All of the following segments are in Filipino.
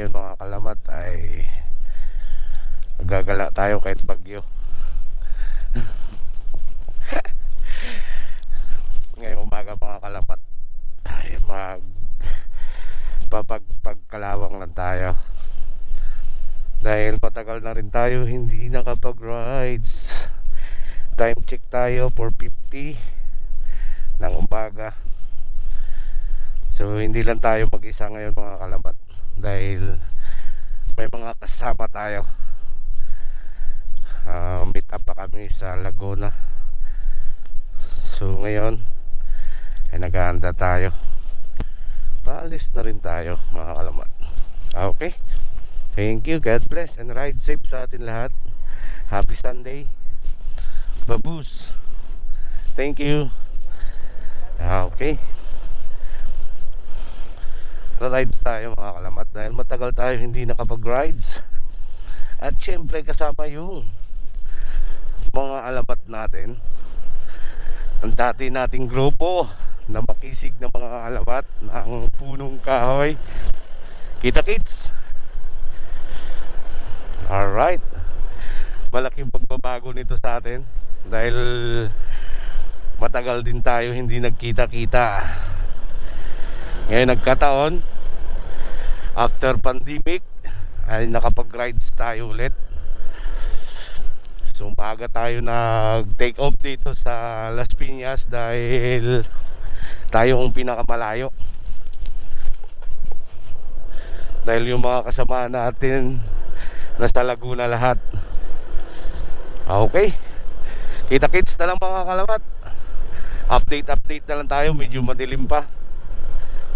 ngayon mga kalamat ay gagala tayo kahit bagyo. Ngayong umaga mga kalamat ay pagkalawang lang tayo dahil matagal na rin tayo hindi nakapag rides. Time check tayo 4:50 ng umaga. So hindi lang tayo mag-isa ngayon mga kalamat dahil may mga kasama tayo. Meet up pa kami sa Laguna. So ngayon ay naghahanda tayo. Paalis na rin tayo mga kalamat. Okay, thank you, God bless, and ride safe sa atin lahat. Happy Sunday, babus. Thank you. Okay, rides tayo mga kalamat dahil matagal tayo hindi nakapag-rides. At syempre kasama yung mga alamat natin, ang dati nating grupo na makisig na mga alamat ng punong kahoy. Kita kids. Alright, malaking pagbabago nito sa atin dahil matagal din tayo hindi nagkita-kita. Ngayon nagkataon, after pandemic ay nakapag-rides tayo ulit. So umaga tayo nag-take off dito sa Las Piñas dahil tayo ang pinakamalayo. Dahil yung mga kasama natin nasa Laguna lahat. Okay, kita kids na lang mga kalamat. Update na lang tayo, medyo madilim pa.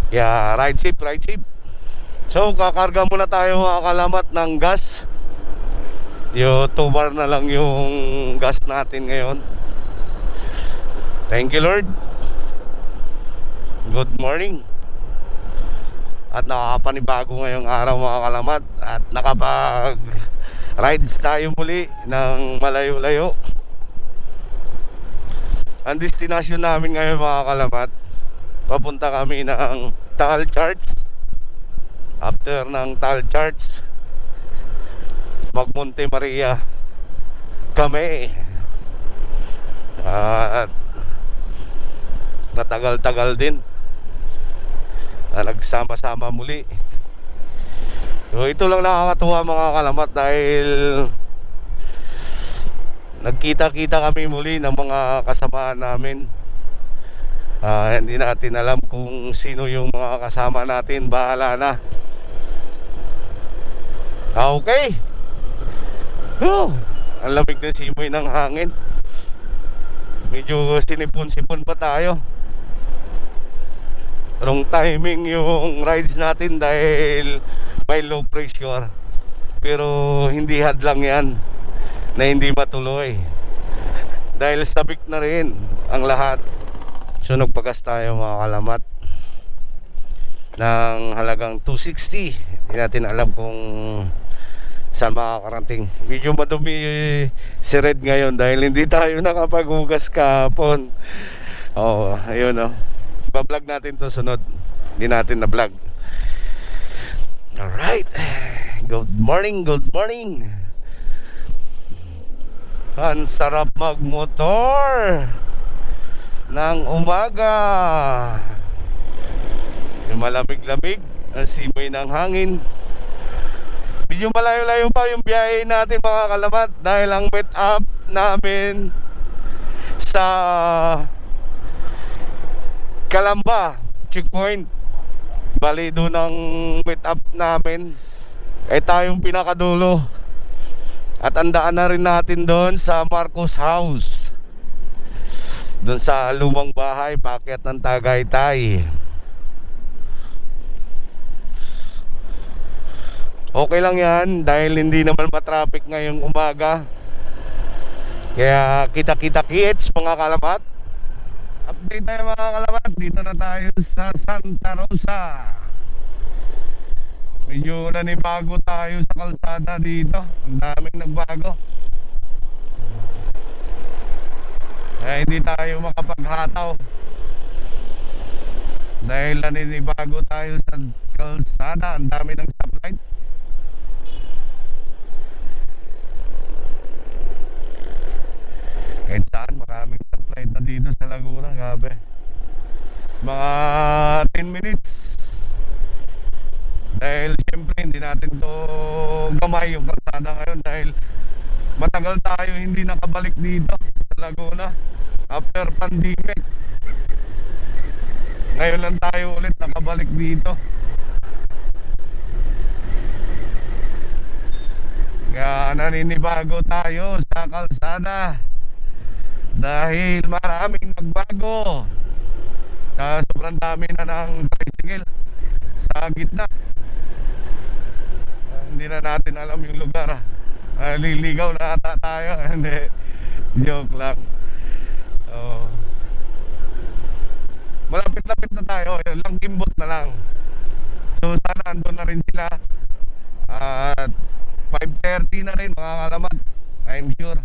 Yeah, ride safe, ride safe. So kakarga muna tayo mga kalamat ng gas. Yung 2 bar na lang yung gas natin ngayon. Thank you Lord. Good morning. At nakakapanibago ngayong araw mga kalamat. At nakapag rides tayo muli ng malayo-layo. Ang destination namin ngayon mga kalamat, papunta kami ng Taal Charts. After ng Taal Charts, mag Monte Maria kami. At natagal-tagal din na nagsama-sama muli. So ito lang nakakatuwa mga kalamat dahil nagkita-kita kami muli ng mga kasama namin. Hindi natin alam kung sino yung mga kasama natin. Bahala na. Okay. Ang lamig ng simoy ng hangin. Medyo sinipon-sipon pa tayo. Wrong timing yung rides natin dahil may low pressure. Pero hindi hadlang yan na hindi matuloy dahil sabik na rin ang lahat. So nagpagas tayo mga kalamat ng halagang 260. Hindi natin alam kung saan makakarating. Medyo madumi si Red ngayon dahil hindi tayo nakapaghugas kahapon. Oo, ayun o. Bablog natin to sunod. Hindi natin na vlog. Alright, good morning, good morning. Ang sarap magmotor ng umaga. Yung malamig-lamig ang simoy ng hangin. Medyo malayo-layo pa yung biyahe natin mga kalamat dahil ang meet up namin sa Calamba checkpoint, bali doon ang meet up namin ay tayong pinakadulo. At andaan na rin natin doon sa Marcos House, doon sa lumang bahay paakyat ng Tagaytay. Okay lang yan dahil hindi naman matraffic ngayong umaga. Kaya kita-kita kits mga kalamat. Update tayo mga kalamat. Dito na tayo sa Santa Rosa. Medyo nanibago tayo sa kalsada dito. Ang daming nagbago. Kaya hindi tayo makapaghataw dahil naninibago tayo sa kalsada. Ang dami ng stoplight. Laguna, gabi. Mga 10 minutes. Dahil siyempre hindi natin to gamay yung kalsada ngayon dahil matagal tayo hindi nakabalik dito sa Laguna after pandemic. Ngayon lang tayo ulit nakabalik dito. Kaya naninibago tayo sa kalsada dahil maraming nagbago. Sobrang dami na ng tricycle sa gitna. Hindi na natin alam yung lugar. Liligaw na ata tayo. Hindi, joke lang. Malapit-lapit na tayo. Lang kimbot na lang. So sana andun na rin sila. At 5:30 na rin mga kalamat, I'm sure,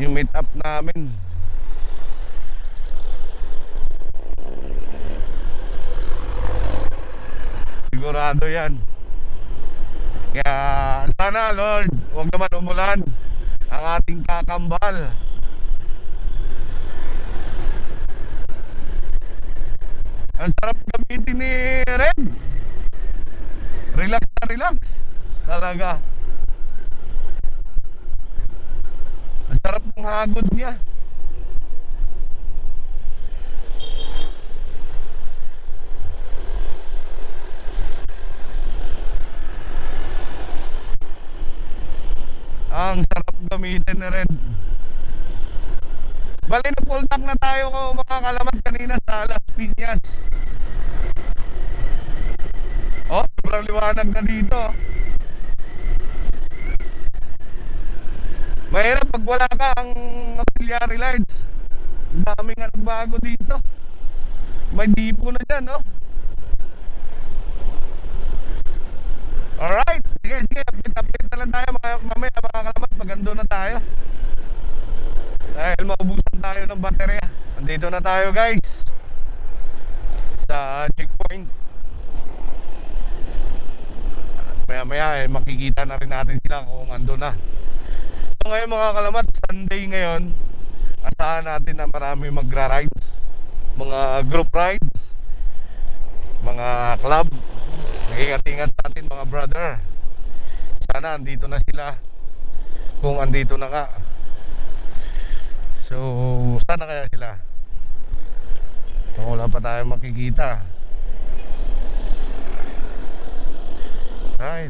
yung meet up namin. Sigurado yan. Kaya sana Lord, huwag naman umulan ang ating kakambal. Ang sarap gamitin ni Red. Relax na relax talaga. Ang sarap ng hagod niya. Ang sarap gamitin ni Red. Bali nag-pull back na tayo mga kalamat kanina sa Las Piñas. Oh, sobrang liwanag na dito. Mahirap pag wala ka ang auxiliary lights. Ang daming nagbago dito. May dipo na dyan, no? Alright, sige, update na lang tayo mamaya mga kalamat. Magando na tayo dahil maubusan tayo ng baterya. Andito na tayo guys sa checkpoint. Maya makikita na rin natin sila kung ando na. So ngayon mga kalamat, Sunday ngayon, asahan natin na marami magra-rides, mga group rides, mga club. Ingat-ingat natin mga brother. Sana andito na sila, kung andito na nga. So sana kaya sila, kung wala pa tayo makikita. Right.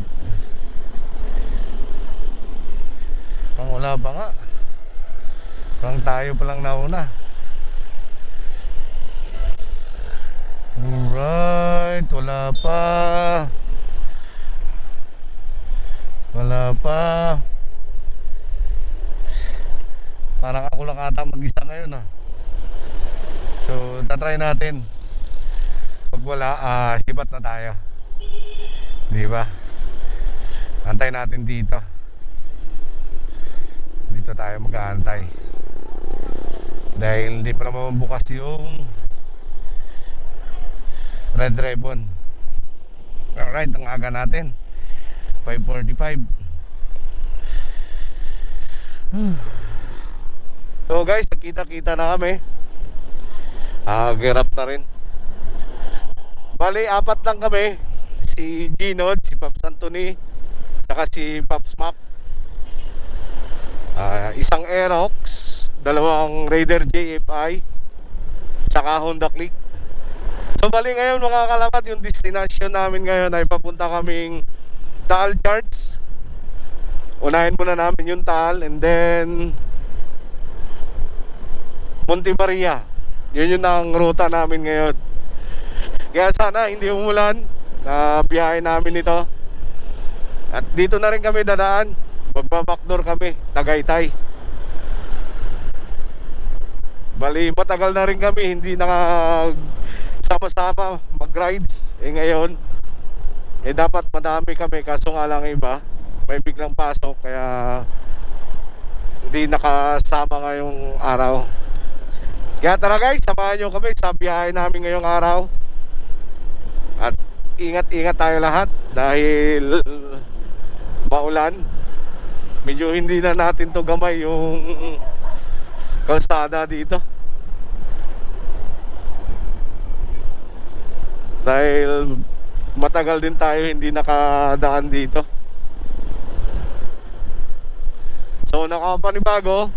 Pang wala pa nga. Pang tayo pa lang nauna. Alright, wala pa. Wala pa. Parang ako lang ata mag-isa ngayon So tatry natin. Pag wala, sibat na tayo. Diba? Antay natin dito. Dito tayo mag-aantay dahil hindi pa naman bukas yung red ribbon. Alright, ang aga natin 5:45. So guys, nakita-kita na kami. Girap na rin. Bali, 4 lang kami. Si Ginod, si Pops Anthony, saka si Pops Mac. Isang Aerox, 2 Raider JFI, saka Honda Click. So bali ngayon mga kalamat, yung destination namin ngayon ay papunta kaming Taal Charts. Unahin muna namin yung Taal and then Monte Maria. Yun ang ruta namin ngayon. Kaya sana hindi umulan na biyahe namin ito. At dito na rin kami dadaan. Magbabackdoor kami, Tagaytay. Bali, matagal na rin kami hindi sama-sama mag-rides. Ngayon dapat madami kami, kaso nga lang iba may biglang pasok, kaya hindi nakasama ngayong araw. Kaya tara guys, samahan nyo kami sa biyahe namin ngayong araw. At ingat-ingat tayo lahat dahil maulan. Medyo hindi na natin to gamay yung kalsada dito. Dahil matagal din tayo hindi nakadaan dito. So nakapanibago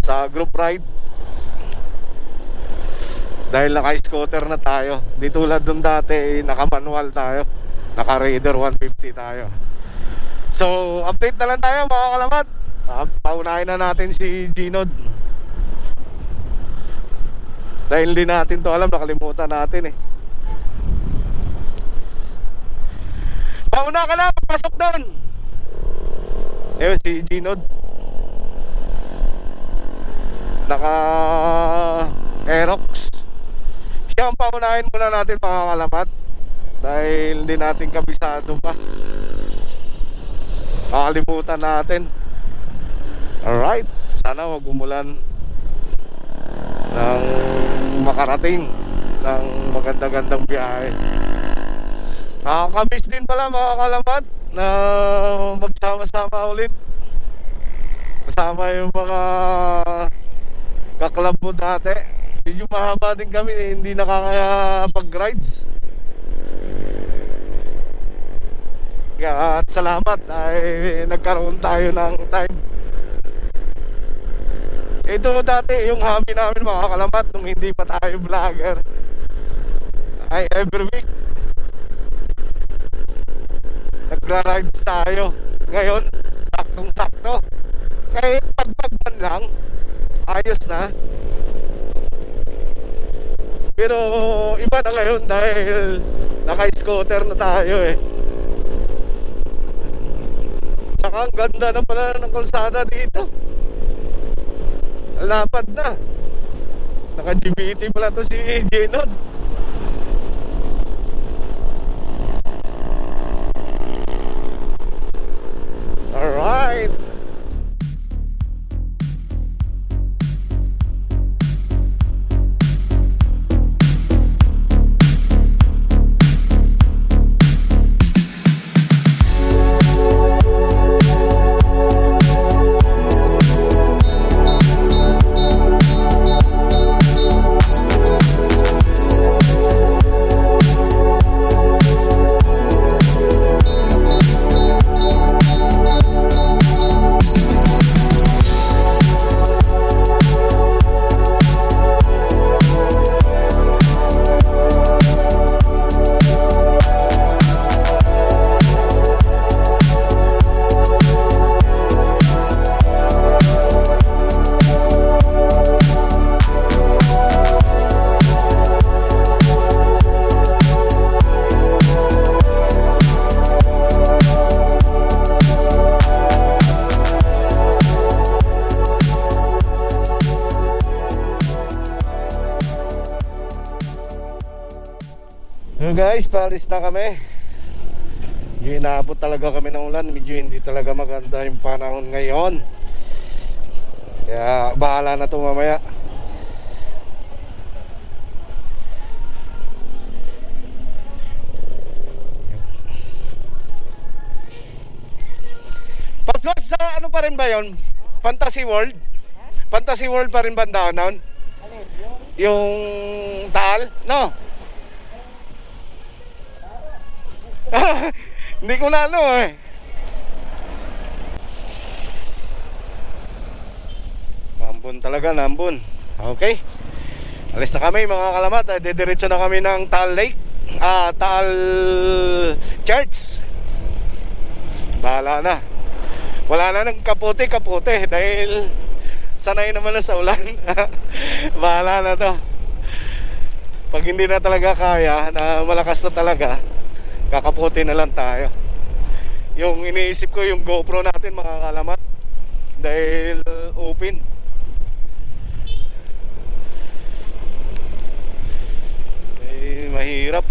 sa group ride dahil naka-scooter na tayo. Di tulad dun dati, naka-manual tayo, naka-Raider 150 tayo. So update na lang tayo mga kalamat. Paunahin na natin si Ginod dahil hindi natin to alam, nakalimutan natin eh. Pauna ka na, pasok doon. Ayun si Ginod, naka Aerox. Siya ang paunahin muna natin mga kalamat dahil hindi natin kabisado pa, nakalimutan natin. Alright, sana wag umulan ng makarating ng maganda-gandang biyahe. Nakakamiss din pala mga kalamat na magsama-sama ulit kasama yung mga kaklab mo dati. Medyo mahaba din kami, hindi nakakapag-rides. Kaya at salamat ay nagkaroon tayo ng time. Ito dati yung hobby namin mga kalamat nung hindi pa tayo vlogger, ay every week nagra-rides tayo. Ngayon saktong-sakto, kahit pagpagman lang ayos na. Pero iba na ngayon dahil naka-scooter na tayo eh. Saka ang ganda na pala ng kalsada dito, lapad na. Naka-GBT pala to si Ginod. Alright. So guys, paalis na kami. Medyo inaabot talaga kami ng ulan. Medyo hindi talaga maganda yung panahon ngayon. Kaya bahala na to mamaya. Pasok sa ano pa rin ba yun? Fantasy World? Fantasy World pa rin ba noon? Yung Taal? No? Hindi ko na ano eh. Nambun talaga, nambun. Okay, alis na kami mga kalamat. Dediretso na kami ng Taal Lake, Taal Church. Bahala na. Wala na ng kapote dahil sanay naman na sa ulan. Bahala na to. Pag hindi na talaga kaya, na malakas na talaga, kakapote na lang tayo. Yung iniisip ko yung GoPro natin mga kalamat, dahil open. Mahirap.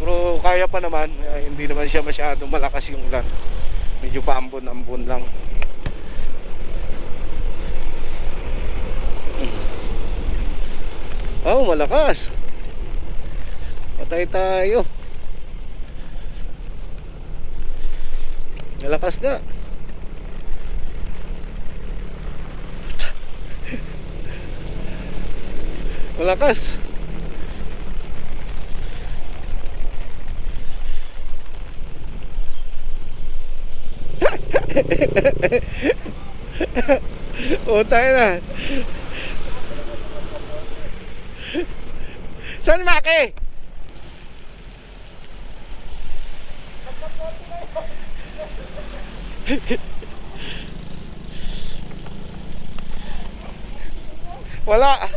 Pero kaya pa naman, hindi naman siya masyadong malakas yung ulan. Medyo paambon-ambon lang. Oh, malakas. Patay tayo. Malakas nga. Malakas. Utay na. Saan Maki? Wala.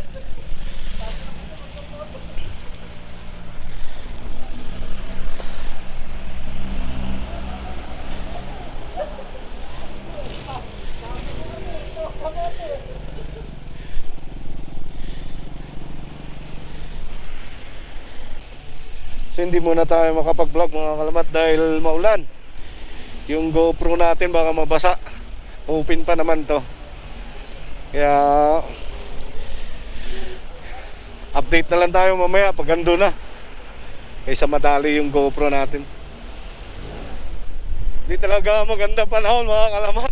So hindi muna tayo makapag-vlog mga kalamat dahil maulan. Yung GoPro natin baka mabasa. Open pa naman to. Kaya update na lang tayo mamaya pag ando na. Kaysa madali yung GoPro natin. Hindi talaga maganda panahon mga kalamat.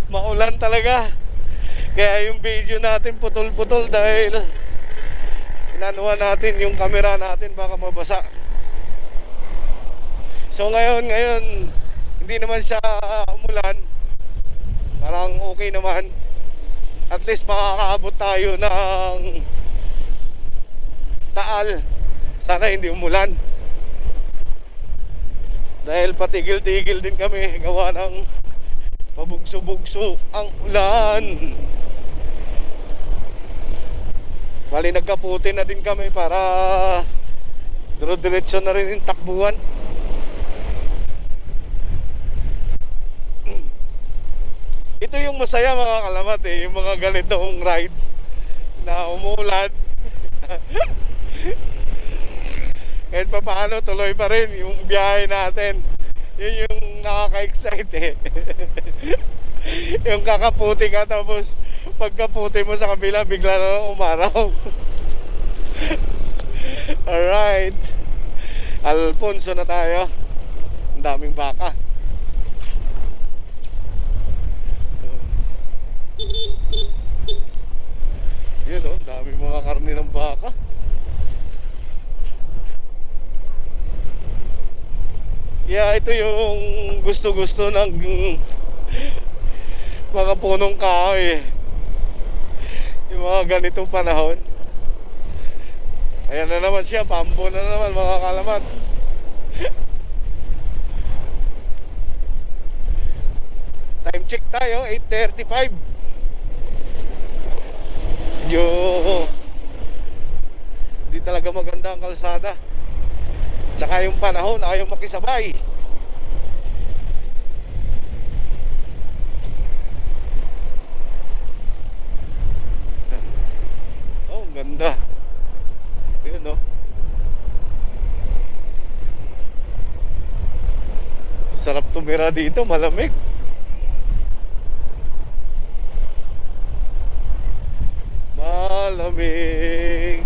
Maulan talaga. Kaya yung video natin putol-putol dahil inanuhan natin yung camera natin baka mabasa. So ngayon hindi naman siya umulan. Parang okay naman. At least makakaabot tayo ng Taal. Sana hindi umulan. Dahil patigil-tigil din kami gawa ng pabugso-bugso ang ulan. Bali nagkaputi na din kami para diretso na rin yung takbuhan. Ito yung masaya mga kalamat yung mga ganitong rides na umuulan. Kahit pa paano tuloy pa rin yung biyahe natin. Yun yung nakaka-excite Yung kakaputi ka tapos pagkaputi mo sa kabila bigla na umaraw. Alright, Alfonso na tayo. Ang daming baka. Yun ang daming mga karne ng baka. Yeah, ito yung gusto-gusto ng mga punong kahoy. Yung mga ganitong panahon. Ayan na naman siya, pambo na naman mga kalamat. Time check tayo, 8:35. Yo, hindi talaga maganda ang kalsada. Tsaka yung panahon, ayaw makisabay. Oh, ganda. Yun no. Sarap tumira dito, malamig. Malamig.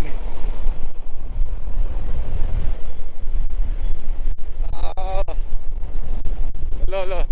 Lolo.